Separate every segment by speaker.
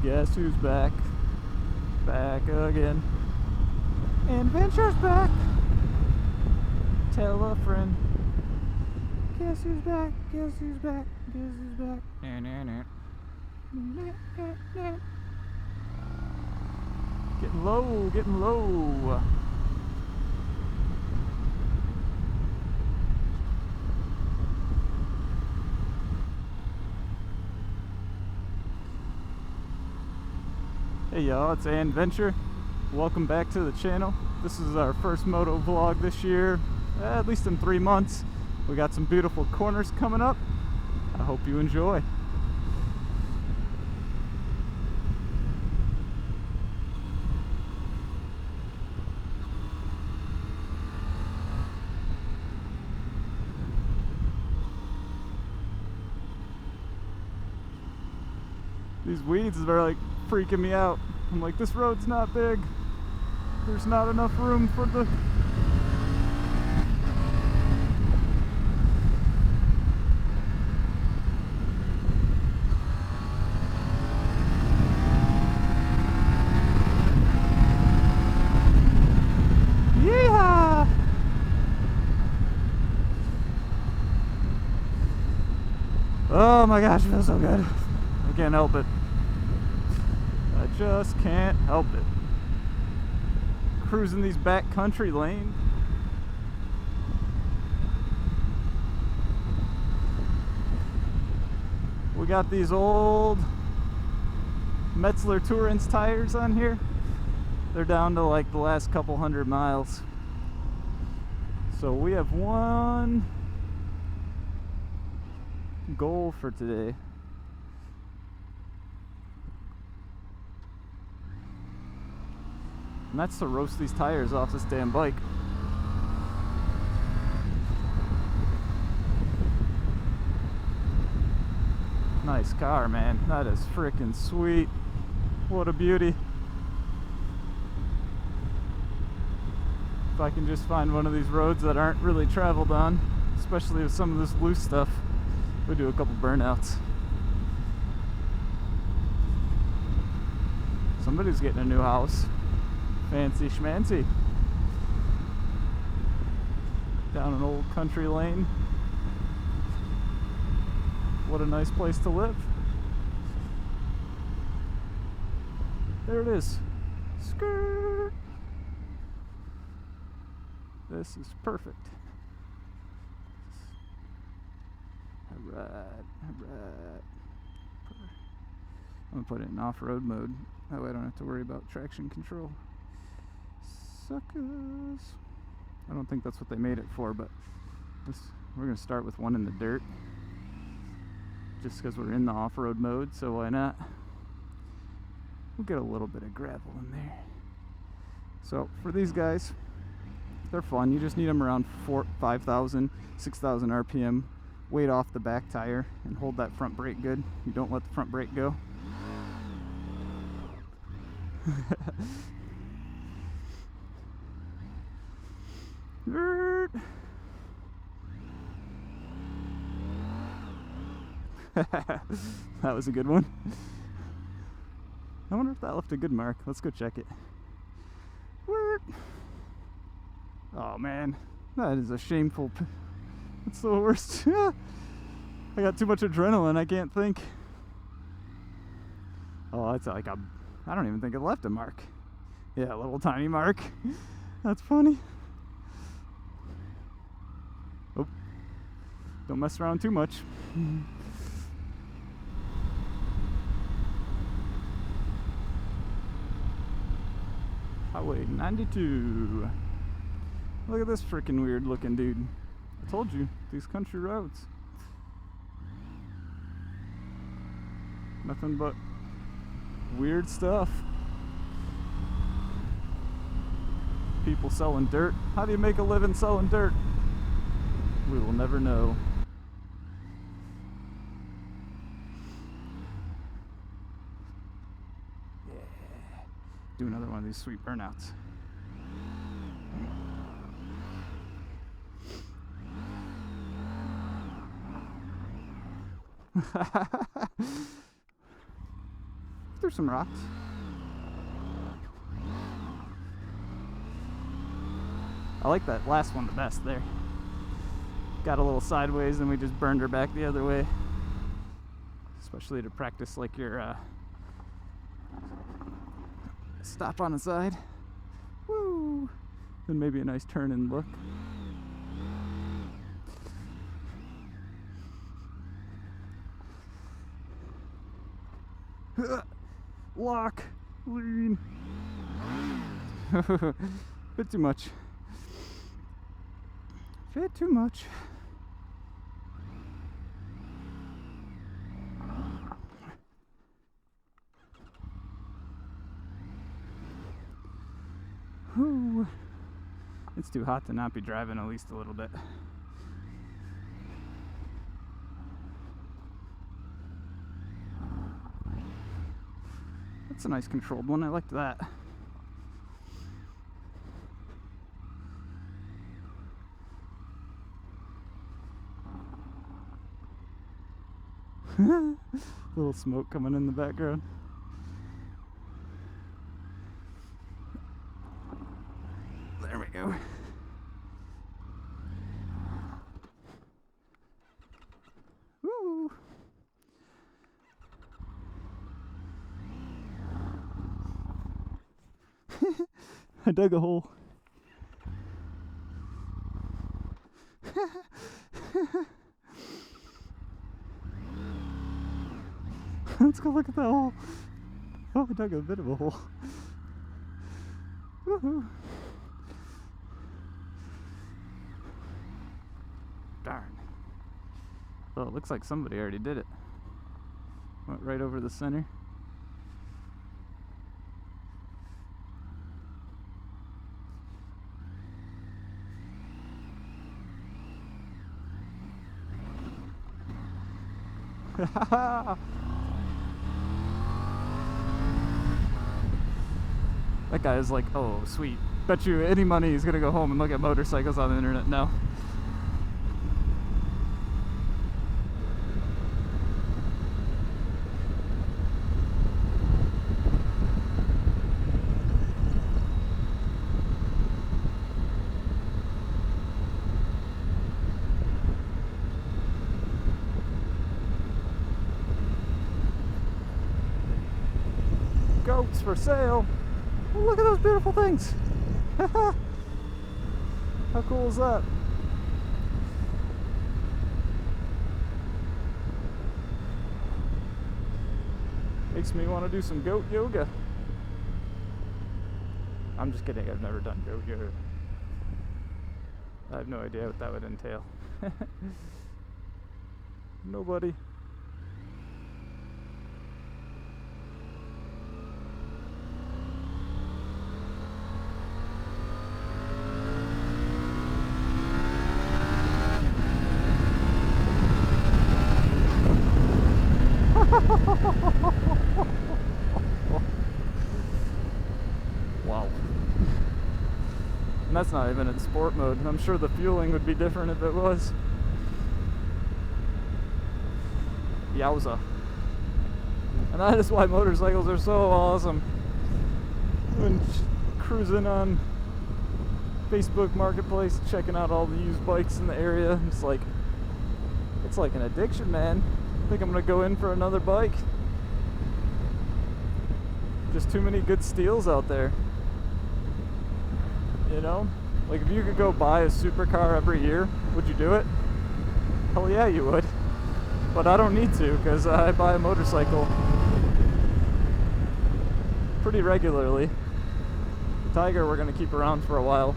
Speaker 1: Guess who's back? Back again. Adventure's back. Tell a friend. Guess who's back? Guess who's back? Guess who's back? Nah, nah, nah. Nah, nah, nah. Getting low, getting low. Hey y'all, it's Adventure. Welcome back to the channel. This is our first moto vlog this year, at least in 3 months. We got some beautiful corners coming up. I hope you enjoy. These weeds are like freaking me out. I'm like, this road's not big. There's not enough room for the... Yeehaw! Oh my gosh, it feels so good. I can't help it. I just can't help it. Cruising these back country lanes. We got these old Metzler Tourance tires on here. They're down to like the last couple 100 miles. So we have one goal for today. And that's to roast these tires off this damn bike. Nice car, man. That is freaking sweet. What a beauty. If I can just find one of these roads that aren't really traveled on, especially with some of this loose stuff, we do a couple burnouts. Somebody's getting a new house. Fancy schmancy. Down an old country lane. What a nice place to live. There it is. Skirt. This is perfect. Alright, alright. I'm gonna put it in off-road mode. That way I don't have to worry about traction control. Suckers. I don't think that's what they made it for, but we're gonna start with one in the dirt. Just because we're in the off-road mode, so why not? We'll get a little bit of gravel in there. So for these guys, they're fun. You just need them around 5,000, 6,000 RPM. Weight off the back tire and hold that front brake good. You don't let the front brake go. That was a good one. I wonder if that left a good mark. Let's go check it. Oh man, that is a shameful... That's the worst. I got too much adrenaline, I can't think. Oh, that's like a... I don't even think it left a mark. Yeah, a little tiny mark. That's funny. Oh, don't mess around too much. Highway 92. Look at this freaking weird looking dude. I told you, these country roads. Nothing but weird stuff. People selling dirt. How do you make a living selling dirt? We will never know. Yeah. Do another one of these sweet burnouts. through some rocks. I like that last one the best there. Got a little sideways and we just burned her back the other way. Especially to practice like your stop on the side. Woo! Then maybe a nice turn and look. Lock, lean. Bit too much. Bit too much. Whew. It's too hot to not be driving at least a little bit. That's a nice controlled one. I liked that. Little smoke coming in the background. There we go. Woo! I dug a hole. Let's go look at that hole. Oh, I dug a bit of a hole. Woohoo! Darn. Well, it looks like somebody already did it. Went right over the center. That guy is like, oh, sweet. Bet you any money he's gonna go home and look at motorcycles on the internet now. Goats for sale. Oh, look at those beautiful things. How cool is that? Makes me want to do some goat yoga. I'm just kidding, I've never done goat yoga. I have no idea what that would entail. Nobody. Wow. And that's not even in sport mode. I'm sure the fueling would be different if it was. Yowza. And that is why motorcycles are so awesome. When cruising on Facebook Marketplace, checking out all the used bikes in the area, it's like an addiction, man. I think I'm gonna go in for another bike. Just too many good steals out there. You know? Like if you could go buy a supercar every year, would you do it? Hell yeah, you would. But I don't need to, because I buy a motorcycle pretty regularly. The Tiger we're gonna keep around for a while.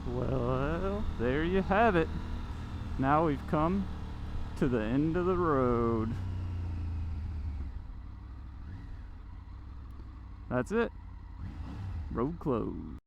Speaker 1: Well, there you have it. Now we've come to the end of the road. That's it. Road closed.